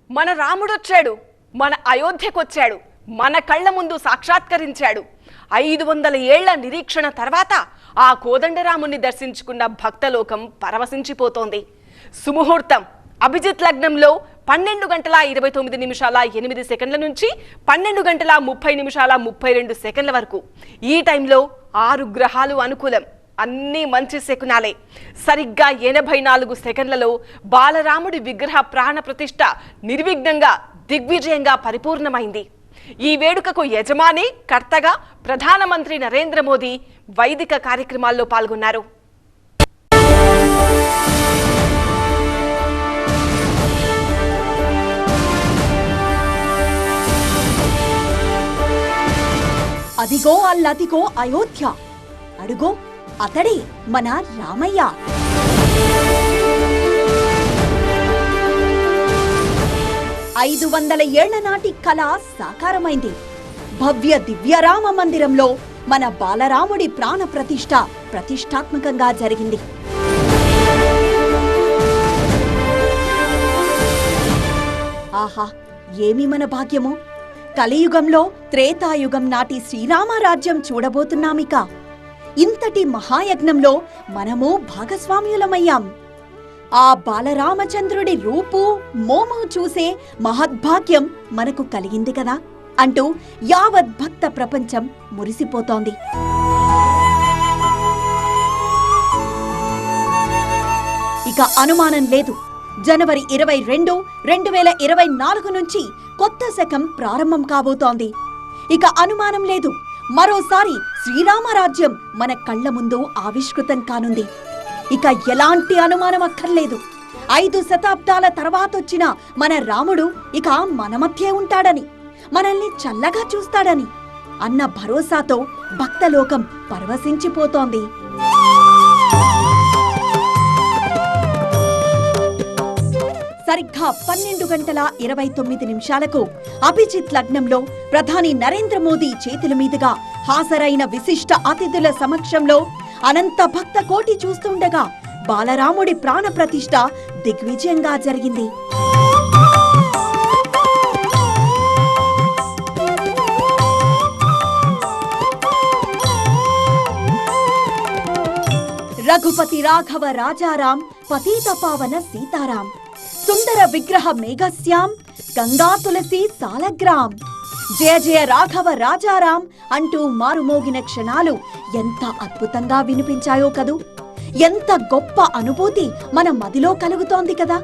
మన రాముడొచ్చాడు, మన అయోధ్యకొచ్చాడు, మన కళ్ళ ముందు సాక్షాత్కరించాడు. 500 ఏళ్ల నిరీక్షణ తర్వాత ఆ కోదండరాముని దర్శించుకున్న భక్తలోకం పరవశించిపోతోంది. సుముహూర్తం అభిజిత్ లగ్నంలో 12 గంటల 29 నిమిషాల 8 సెకండ్ల నుంచి 12 గంటల 30 నిమిషాల 32 సెకండ్ల వరకు. ఈ టైంలో 6 గ్రహాలు అనుకూలం. అన్ని మంచి శకునాలే. సరిగ్గా 84 సెకండ్లలో బాలరాముడి విగ్రహ ప్రాణ ప్రతిష్ఠ నిర్విఘ్నంగా దిగ్విజయంగా పరిపూర్ణమైంది. ఈ వేడుకకు యజమాని కర్తగా ప్రధానమంత్రి నరేంద్ర మోదీ వైదిక కార్యక్రమాల్లో పాల్గొన్నారు. అదిగో అల్లదిగో అయోధ్య, అడుగో అతడే మన రామయ్య. ఐదు 500 ఏళ్ల నాటి కళ సాకారమైంది. భవ్య దివ్య రామ మందిరంలో మన బాలరాముడి ప్రాణ ప్రతిష్ఠ ప్రతిష్టాత్మకంగా జరిగింది. ఆహా, ఏమి మన భాగ్యము! కలియుగంలో త్రేతాయుగం నాటి శ్రీరామరాజ్యం చూడబోతున్నామిక. ఇంతటి మహాయజ్ఞంలో మనము భాగస్వామ్యులమయ్యాం. ఆ బాలరామచంద్రుడి రూపు మోము చూసే మహద్భాగ్యం మనకు కలిగింది కదా అంటూ యావత్ భక్త ప్రపంచం మురిసిపోతోంది. ఇక అనుమానం లేదు, జనవరి 22, 2024 నుంచి కొత్త శకం ప్రారంభం కాబోతోంది. ఇక అనుమానం లేదు, మరోసారి శ్రీరామరాజ్యం మన కళ్ల ముందు ఆవిష్కృతం కానుంది. ఇక ఎలాంటి అనుమానం అక్కర్లేదు, 5 శతాబ్దాల తర్వాతొచ్చిన మన రాముడు ఇక మన మధ్యే ఉంటాడని, మనల్ని చల్లగా చూస్తాడని అన్న భరోసాతో భక్తలోకం పరవశించిపోతోంది. సరిగ్గా 12 గంటల 29 నిమిషాలకు అభిజిత్ లగ్నంలో ప్రధాని నరేంద్ర మోదీ చేతుల మీదుగా హాజరైన విశిష్ట అతిథుల సమక్షంలో అనంత భక్త కోటి చూస్తుండగా బాలరాముడి ప్రాణ ప్రతిష్ఠ దిగ్విజయంగా జరిగింది. రఘుపతి రాఘవ రాజారాం, పతిత పావన సీతారాం, సుందర విగ్రహ మేఘశ్యాం, గంగా తులసి సాలగ్రాం, జయ జయ రాఘవ రాజారాం అంటూ మారుమోగిన క్షణాలు ఎంత అద్భుతంగా వినిపించాయో కదూ! ఎంత గొప్ప అనుభూతి మన మదిలో కలుగుతోంది కదా!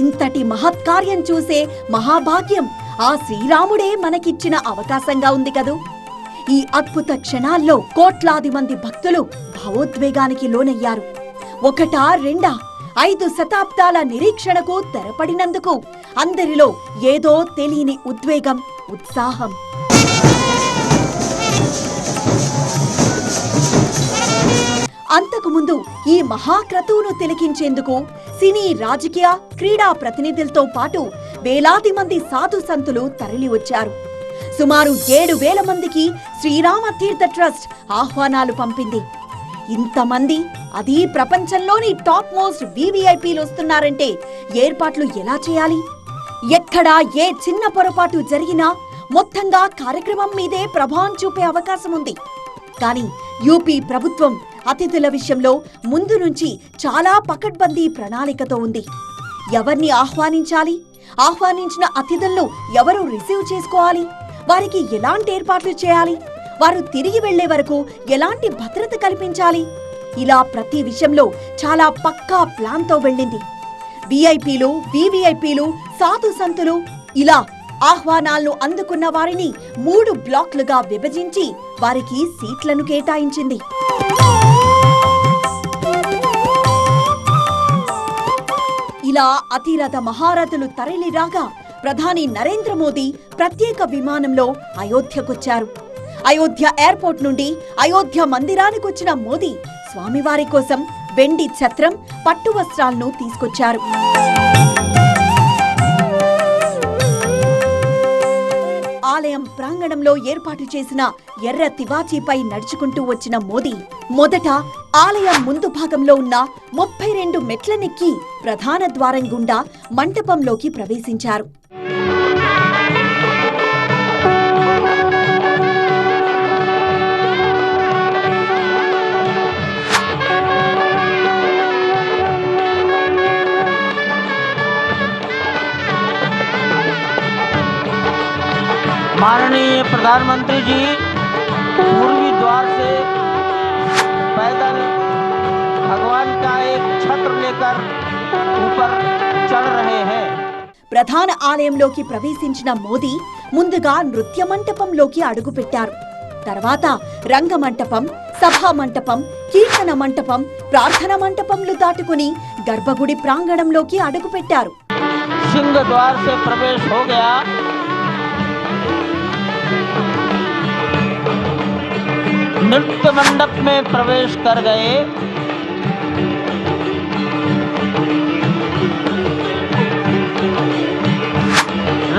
ఇంతటి మహత్కార్యం చూసే మహాభాగ్యం ఆ శ్రీరాముడే మనకిచ్చిన అవకాశంగా ఉంది కదూ! ఈ అద్భుత క్షణాల్లో కోట్లాది మంది భక్తులు భావోద్వేగానికి లోనయ్యారు. ఒకటా రెండా, 5 శతాబ్దాల నిరీక్షణకు తెరపడినందుకు అందరిలో ఏదో తెలియని ఉద్వేగం, ఉత్సాహం. అంతకుముందు ఈ మహాక్రతువును తిలకించేందుకు సినీ, రాజకీయ, క్రీడా ప్రతినిధులతో పాటు వేలాది మంది సాధు సంతులు తరలివచ్చారు. సుమారు 7,000 మందికి శ్రీరామ తీర్థ ట్రస్ట్ ఆహ్వానాలు పంపింది. ఇంతమంది, అది ప్రపంచంలోని టాప్ మోస్ట్ వివిఐపీలు వస్తున్నారంటే ఏర్పాట్లు ఎలా చేయాలి? ఎక్కడా ఏ చిన్న పొరపాటు జరిగినా మొత్తంగా కార్యక్రమం మీదే ప్రభావం చూపే అవకాశం ఉంది. కానీ యూపీ ప్రభుత్వం అతిథుల విషయంలో ముందు నుంచి చాలా పకడ్బందీ ప్రణాళికతో ఉంది. ఎవరిని ఆహ్వానించాలి, ఆహ్వానించిన అతిథులను ఎవరు రిసీవ్ చేసుకోవాలి, వారికి ఎలాంటి ఏర్పాట్లు చేయాలి, వారు తిరిగి వెళ్లే వరకు ఎలాంటి భద్రత కల్పించాలి, ఇలా ప్రతి విషయంలో చాలా పక్కా ప్లాన్తో వెళ్ళింది. విఐపీలు, వివిఐపీలు, సాధు సంతులు ఇలా ఆహ్వానాలను అందుకున్న వారిని 3 బ్లాక్లుగా విభజించి వారికి సీట్లను కేటాయించింది. ఇలా అతిరథ మహారథులు తరలిరాగా ప్రధాని నరేంద్ర మోదీ ప్రత్యేక విమానంలో అయోధ్యకొచ్చారు. అయోధ్య ఎయిర్పోర్ట్ నుండి అయోధ్య మందిరానికొచ్చిన మోదీ స్వామివారి కోసం వెండి ఛత్రం, పట్టు వస్త్రాలను తీసుకొచ్చారు. ఆలయం ప్రాంగణంలో ఏర్పాటు చేసిన ఎర్ర తివాచీపై నడుచుకుంటూ వచ్చిన మోదీ మొదట ఆలయం ముందు భాగంలో ఉన్న 32 మెట్లనెక్కి ప్రధాన ద్వారం గుండా మంటపంలోకి ప్రవేశించారు. माननीय प्रधानमंत्री जी पूर्वी द्वार से पैदल भगवान का एक छत्र लेकर ऊपर चढ़ रहे हैं। ప్రధాన ఆలయంలోకి ప్రవేశించిన మోదీ ముందుగా నృత్య మంటపంలోకి అడుగుపెట్టారు. తర్వాత రంగమంటపం, సభా మంటపం, కీర్తన మంటపం, ప్రార్థన మంటపంలు దాటుకుని గర్భగుడి ప్రాంగణంలోకి అడుగుపెట్టారు. सिंह द्वार से प्रवेश हो गया। नृत्य मंडप में प्रवेश कर गए।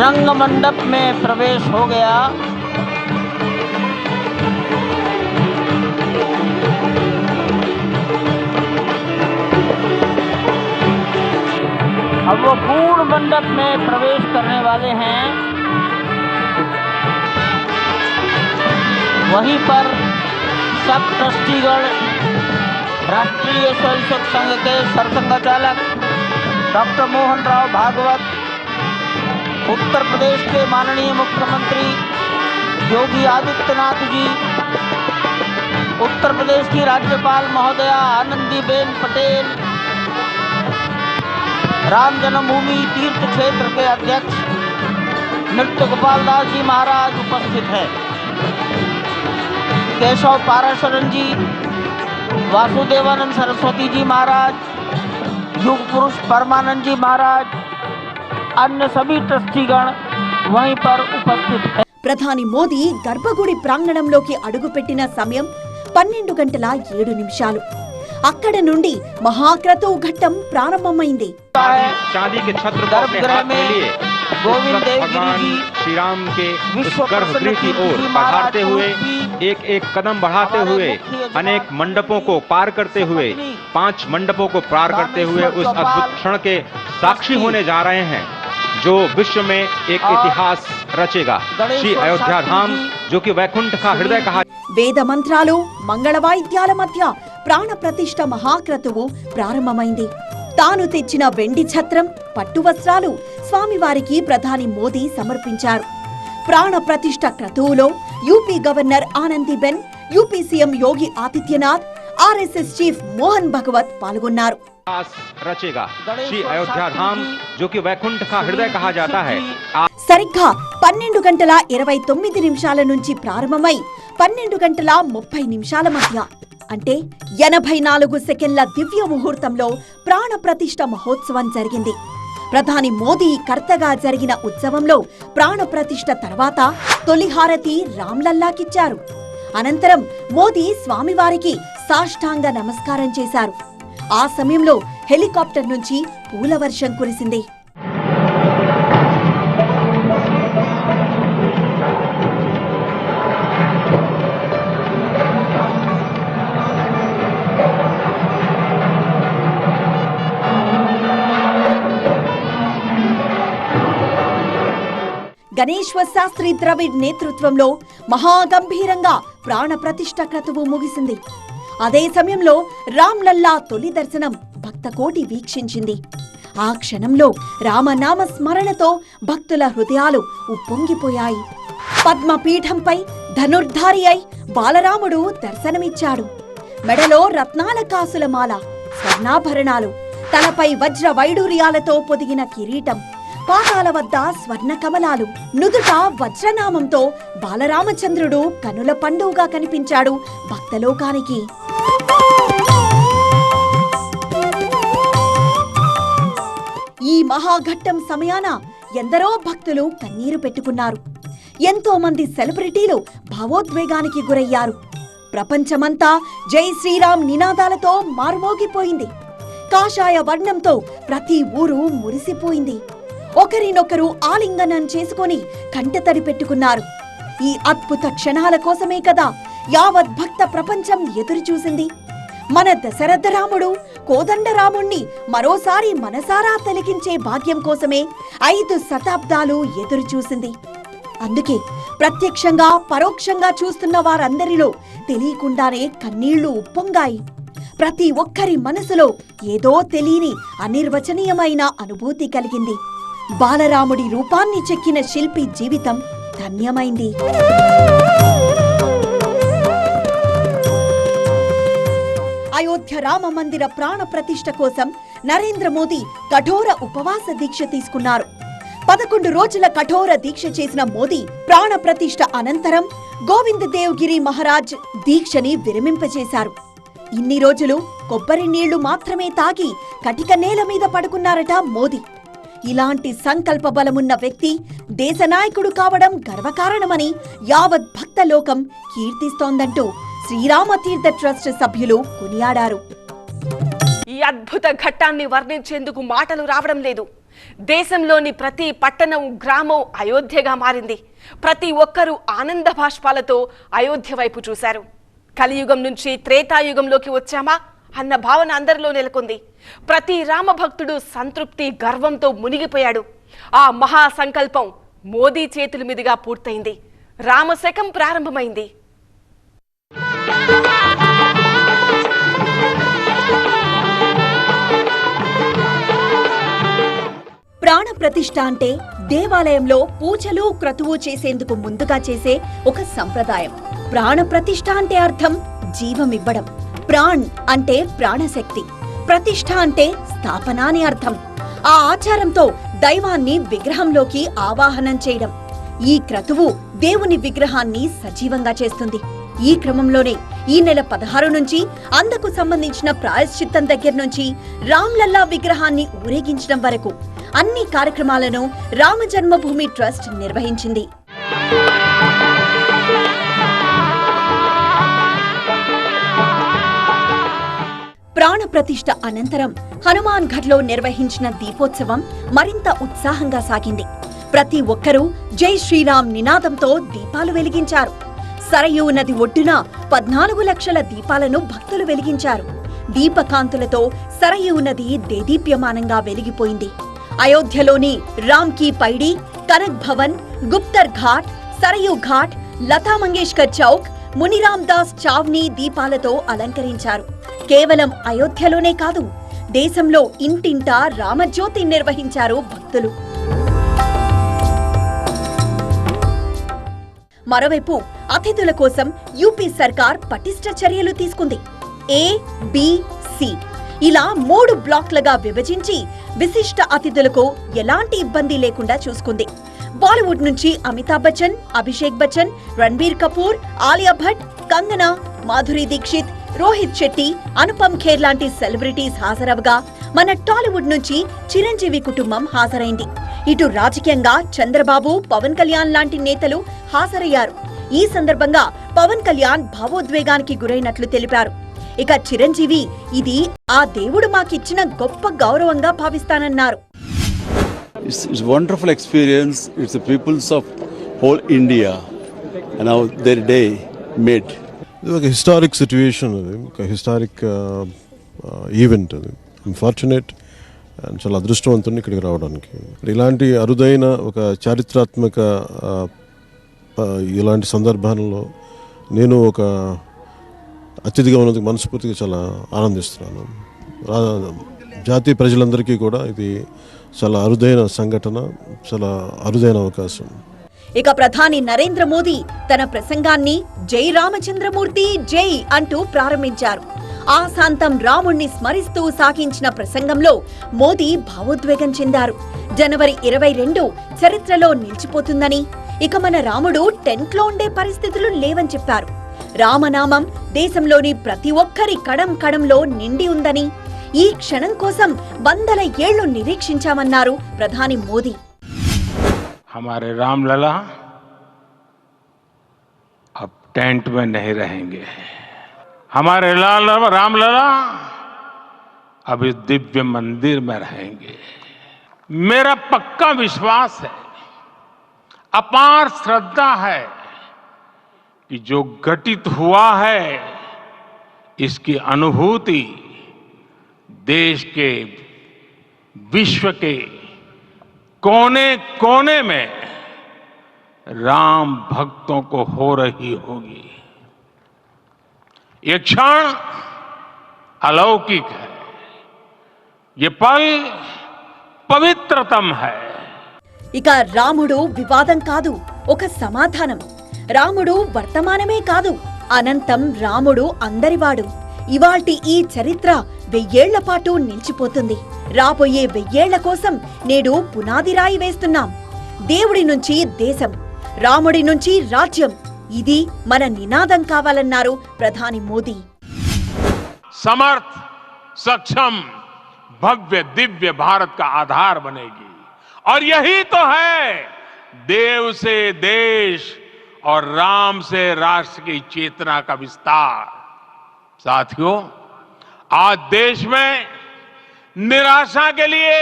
रंग मंडप में प्रवेश हो गया। अब वो पूर्ण मंडप में प्रवेश करने वाले हैं। वहीं पर सब ट्रस्टीगण, राष्ट्रीय स्वयंसेवक संघ के सरसंघचालक डॉक्टर मोहन राव भागवत, उत्तर प्रदेश के माननीय मुख्यमंत्री योगी आदित्यनाथ जी, उत्तर प्रदेश की राज्यपाल महोदया आनंदीबेन पटेल, राम जन्मभूमि तीर्थ क्षेत्र के अध्यक्ष नृत्य गोपाल दास जी महाराज उपस्थित हैं। केशव पाराशरन जी, वासुदेवानंद सरस्वती जी महाराज, युग पुरुष परमानंद जी महाराज, अन्य सभी ट्रस्टीगण वहीं पर उपस्थित हैं। ప్రధాని మోదీ గర్భగుడి ప్రాంగణంలోకి అడుగుపెట్టిన సమయం 12:07. అక్కడ నుండి మహాక్రతువు ఘట్టం ప్రారంభమైంది. चांदी के छत्र को अपने हाथ में लिए गोविंद देव भगवान जी श्री राम के उस गर्भगृह की ओर बढ़ाते हुए एक एक कदम बढ़ाते हुए अनेक मंडपों को पार करते हुए 5 मंडपों को पार करते हुए उस अद्भुत क्षण के साक्षी होने जा रहे हैं जो विश्व में एक इतिहास रचेगा। श्री अयोध्या धाम जो कि वैकुंठ का हृदय कहा। వేద మంత్రాలు, మంగళ వాయిద్యాల మధ్య ప్రాణ ప్రతిష్ఠ మహాక్రతువు ప్రారంభమైంది. తాను తెచ్చిన వెండి ఛత్రం, పట్టు వస్త్రాలు స్వామివారికి ప్రధాని మోదీ సమర్పించారు. ప్రాణ ప్రతిష్ఠ క్రతువులో UP governor Anandiben, UP CM Yogi Adityanath, RSS chief Mohan Bhagwat పాల్గొన్నారు. रचेगा। श्री अयोध्या धाम जो कि वैकुंठ का हृदय कहा जाता है। సరిగ్గా 12:29 నుంచి ప్రారంభమై 12:30 మధ్య అంటే 84 సెకండ్ల దివ్య ముహూర్తంలో ప్రాణ ప్రతిష్ఠ మహోత్సవం జరిగింది. ప్రధాని మోదీ కర్తగా జరిగిన ఉత్సవంలో ప్రాణ ప్రతిష్ఠ తర్వాత తొలి హారతి రామ్లల్లాకిచ్చారు. అనంతరం మోదీ స్వామివారికి సాష్టాంగ నమస్కారం చేశారు. ఆ సమయంలో హెలికాప్టర్ నుంచి పూల వర్షం కురిసింది. గణేశ్వర్ శాస్త్రి ద్రవిడ్ నేతృత్వంలో మహాగంభీరంగా ప్రాణ ప్రతిష్ఠ క్రతువు ముగిసింది. అదే సమయంలో రామ్లల్లా తొలి దర్శనం భక్తకోటి వీక్షించింది. ఆ క్షణంలో రామనామ స్మరణతో భక్తుల హృదయాలు ఉప్పొంగిపోయాయి. పద్మపీఠంపై ధనుర్ధారి అయి బాలరాముడు దర్శనమిచ్చాడు. మెడలో రత్నాల కాసుల మాల, స్వర్ణాభరణాలు, తలపై వజ్ర వైడూర్యాలతో పొదిగిన కిరీటం, పాదాల వద్ద స్వర్ణ కమలాలు, నుదుట వజ్రనామంతో బాలరామచంద్రుడు కనుల పండుగగా కనిపించాడు భక్తలోకానికి. ఈ మహాఘట్టం సమయాన ఎందరో భక్తులు కన్నీరు పెట్టుకున్నారు. ఎంతో మంది సెలబ్రిటీలు భావోద్వేగానికి గురయ్యారు. ప్రపంచమంతా జై శ్రీరామ్ నినాదాలతో మార్మోగిపోయింది. కాషాయ వర్ణంతో ప్రతి ఊరు మురిసిపోయింది. ఒకరినొకరు ఆలింగనం చేసుకుని కంటతడి పెట్టుకున్నారు. ఈ అద్భుత క్షణాల కోసమే కదా యావత్ భక్త ప్రపంచం ఎదురుచూసింది. మన దశరథ రాముడు కోదండరాముణ్ణి మరోసారి మనసారా తిలకించే భాగ్యం కోసమే 5 శతాబ్దాలు ఎదురు చూసింది. అందుకే ప్రత్యక్షంగా పరోక్షంగా చూస్తున్న వారందరిలో తెలియకుండానే కన్నీళ్లు ఉప్పొంగాయి. ప్రతి ఒక్కరి మనసులో ఏదో తెలియని అనిర్వచనీయమైన అనుభూతి కలిగింది. బాలరాముడి రూపాన్ని చెక్కిన శిల్పి జీవితం ధన్యమైంది. అయోధ్య రామ మందిర ప్రాణ ప్రతిష్ఠ కోసం నరేంద్ర మోదీ కఠోర ఉపవాస దీక్ష తీసుకున్నారు. 11 రోజుల కఠోర దీక్ష చేసిన మోదీ ప్రాణ ప్రతిష్ఠ అనంతరం గోవింద్ దేవ్ గిరి మహారాజ్ దీక్షని విరమింపచేశారు. ఇన్ని రోజులు కొబ్బరి నీళ్లు మాత్రమే తాగి కటిక నేల మీద పడుకున్నారట మోదీ. ఇలాంటి సంకల్ప బలమున్న వ్యక్తి దేశ నాయకుడు కావడం గర్వకారణమని యావత్ భక్త లోకం కీర్తిస్తోందంటూ శ్రీరామ తీర్థ ట్రస్ట్ సభ్యులు కొనియాడారు. ఈ అద్భుత ఘట్టాన్ని వర్ణించేందుకు మాటలు రావడం లేదు. దేశంలోని ప్రతి పట్టణం, గ్రామం అయోధ్యగా మారింది. ప్రతి ఒక్కరూ ఆనంద బాష్పాలతో అయోధ్య వైపు చూశారు. కలియుగం నుంచి త్రేతాయుగంలోకి వచ్చామా అన్న భావన అందరిలో నెలకొంది. ప్రతి రామభక్తుడు సంతృప్తి, గర్వంతో మునిగిపోయాడు. ఆ మహా సంకల్పం మోదీ చేతుల మీదుగా పూర్తయింది. రామశకం ప్రారంభమైంది. ప్రాణ ప్రతిష్ఠ అంటే దేవాలయంలో పూజలు క్రతువు చేసేందుకు ముందుగా చేసే ఒక సంప్రదాయం. ప్రాణ ప్రతిష్ఠ అంటే అర్థం జీవమివ్వడం. ప్రాణ్ అంటే ప్రాణశక్తి, ప్రతిష్ఠ అంటే స్థాపన అని అర్థం. ఆ ఆచారంతో దైవాన్ని విగ్రహంలోకి ఆవాహనం చేయడం. ఈ క్రతువు దేవుని విగ్రహాన్ని సజీవంగా చేస్తుంది. ఈ క్రమంలోనే ఈ నెల 16 నుంచి అందుకు సంబంధించిన ప్రాయశ్చిత్తం దగ్గర నుంచి రామ్లల్లా విగ్రహాన్ని ఊరేగించడం వరకు అన్ని కార్యక్రమాలను రామ జన్మభూమి ట్రస్ట్ నిర్వహించింది. ప్రాణ ప్రతిష్ఠ అనంతరం హనుమాన్ ఘట్లో నిర్వహించిన దీపోత్సవం మరింత ఉత్సాహంగా సాగింది. ప్రతి ఒక్కరూ జై శ్రీరామ్ నినాదంతో దీపాలు వెలిగించారు. సరయూ నది ఒడ్డున 14 లక్షల దీపాలను భక్తులు వెలిగించారు. దీపకాంతులతో సరయూ నది దేదీప్యమానంగా వెలిగిపోయింది. అయోధ్యలోని రామ్ కీ పైడి, కనక్ భవన్, గుప్తర్ ఘాట్, సరయూ ఘాట్, లతా మంగేష్కర్ చౌక్, మునిరామ్ దాస్ చావ్ని దీపాలతో అలంకరించారు. కేవలం అయోధ్యలోనే కాదు, దేశంలో ఇంటింటా రామజ్యోతి నిర్వహించారు భక్తులు. మరోవైపు అతిథుల కోసం యూపీ సర్కార్ పటిష్ట చర్యలు తీసుకుంది. ఏ, బి, సి ఇలా 3 బ్లాక్లుగా విభజించి విశిష్ట అతిథులకు ఎలాంటి ఇబ్బంది లేకుండా చూసుకుంది. బాలీవుడ్ నుంచి అమితాబ్ బచ్చన్, అభిషేక్ బచ్చన్, రణ్బీర్ కపూర్, ఆలియా భట్, కంగనా, మాధురి దీక్షిత్, రోహిత్ శెట్టి, అనుపమ్ ఖేర్ లాంటి సెలబ్రిటీస్ హాజరవగా మన టాలీవుడ్ నుంచి చిరంజీవి కుటుంబం హాజరైంది. ఇటు రాజకీయంగా చంద్రబాబు, పవన్ కళ్యాణ్ లాంటి నేతలు హాజరయ్యారు. ఈ సందర్భంగా పవన్ కళ్యాణ్ భావోద్వేగానికి గురైనట్లు తెలిపారు. ఇక చిరంజీవి ఇది ఆ దేవుడు మాకిచ్చిన గొప్ప గౌరవంగా భావిస్తానన్నారు. It's wonderful experience. It's the peoples of whole India and how their day made. ఇది ఒక హిస్టారిక్ సిచ్యువేషన్, అది ఒక హిస్టారిక్ ఈవెంట్. అది అన్ఫార్చునేట్ అండ్ చాలా అదృష్టవంతుని ఇక్కడికి రావడానికి. ఇలాంటి అరుదైన ఒక చారిత్రాత్మక ఇలాంటి సందర్భాలలో నేను ఒక అతిథిగా ఉన్నందుకు మనస్ఫూర్తిగా చాలా ఆనందిస్తున్నాను. జాతీయ ప్రజలందరికీ కూడా ఇది చాలా అరుదైన సంఘటన, చాలా అరుదైన అవకాశం. ఇక ప్రధాని నరేంద్ర మోదీ తన ప్రసంగాన్ని జై రామచంద్రమూర్తి జై అంటూ ప్రారంభించారు. ఆశాంతం రాముణ్ణి స్మరిస్తూ సాగించిన ప్రసంగంలో మోదీ భావోద్వేగం చెందారు. జనవరి 22 చరిత్రలో నిలిచిపోతుందని, ఇక మన రాముడు టెంట్లో ఉండే పరిస్థితులు లేవని చెప్పారు. రామనామం దేశంలోని ప్రతి ఒక్కరి కడం కడంలో నిండి ఉందని, ఈ క్షణం కోసం 100 ఏళ్లు నిరీక్షించామన్నారు ప్రధాని మోదీ. हमारे रामलला अब टेंट में नहीं रहेंगे. हमारे रामलला अब इस दिव्य मंदिर में रहेंगे. मेरा पक्का विश्वास है, अपार श्रद्धा है कि जो घटित हुआ है इसकी अनुभूति देश के, विश्व के कोने कोने में राम भक्तों को हो रही होगी। ये क्षण अलौकिक है, ये पल పవిత్రతం है। ఇక రాముడు వివాదం కాదు, ఒక సమాధానం. రాముడు వర్తమానమే కాదు, అనంతం రాముడు అందరివాడు. ఇవాల్టి ఈ చరిత్ర 1000 ఏళ్ల పాటు నిలిచిపోతుంది. రాబోయే 1000 ఏళ్ల కోసం నేడు పునాది రాయి వేస్తున్నాం. దేవుడి నుంచి దేశం, రాముడి నుంచి రాజ్యం, ఇది మన నినాదం కావాలన్నారు ప్రధాని మోదీ. समर्थ, सक्षम, भव्य दिव्य भारत का आधार बनेगी और यही तो है देव से देश और राम से राष्ट्र की चेतना का विस्तार। साथियों, आज देश में निराशा के लिए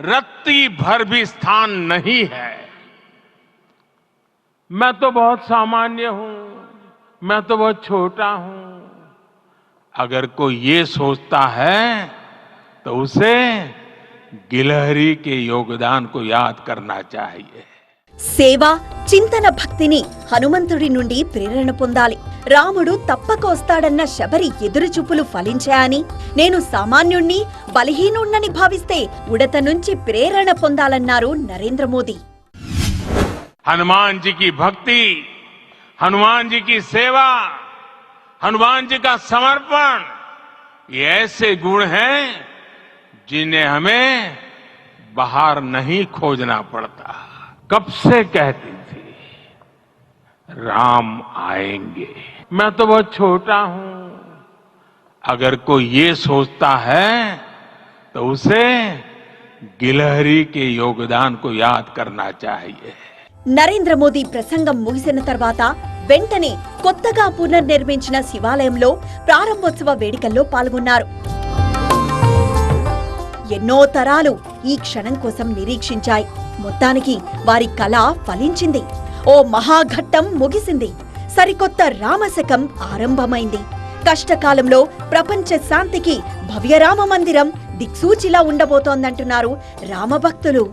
रत्ती भर भी स्थान नहीं है। मैं तो बहुत सामान्य हूं, मैं तो बहुत छोटा हूं, अगर कोई ये सोचता है तो उसे गिलहरी के योगदान को याद करना चाहिए। సేవ, చింతన, భక్తిని హనుమంతుడి నుండి ప్రేరణ పొందాలి. రాముడు తప్పక వస్తాడన్న శబరి ఎదురుచూపులు ఫలించాయని, నేను సామాన్యుణ్ణి, బలహీనుణ్ణని భావిస్తే ఉడత నుంచి ప్రేరణ పొందాలన్నారు నరేంద్ర మోదీ. हनुमान जी की भक्ति, हनुमान जी की सेवा, हनुमान जी का समर्पण, ये ऐसे गुण हैं जिन्हें हमें बाहर नहीं खोजना पड़ता। कब से कहती थी राम आएंगे, मैं तो बहुत छोटा हूं, अगर कोई ये सोचता है तो उसे गिलहरी के योगदान को याद करना चाहिए। నరేంద్ర మోదీ ప్రసంగం ముగిసిన తర్వాత వెంటనే కొత్తగా పునర్నిర్మించిన శివాలయంలో ప్రారంభోత్సవ వేడుకల్లో పాల్గొన్నారు. ఎన్నో తరాలు ఈ క్షణం కోసం నిరీక్షించాయి. మొత్తానికి వారి కల ఫలించింది. ఓ మహాఘట్టం ముగిసింది. సరికొత్త రామశకం ఆరంభమైంది. కష్టకాలంలో ప్రపంచ శాంతికి భవ్య రామ మందిరం దిక్సూచిలా ఉండబోతోందంటున్నారు రామభక్తులు.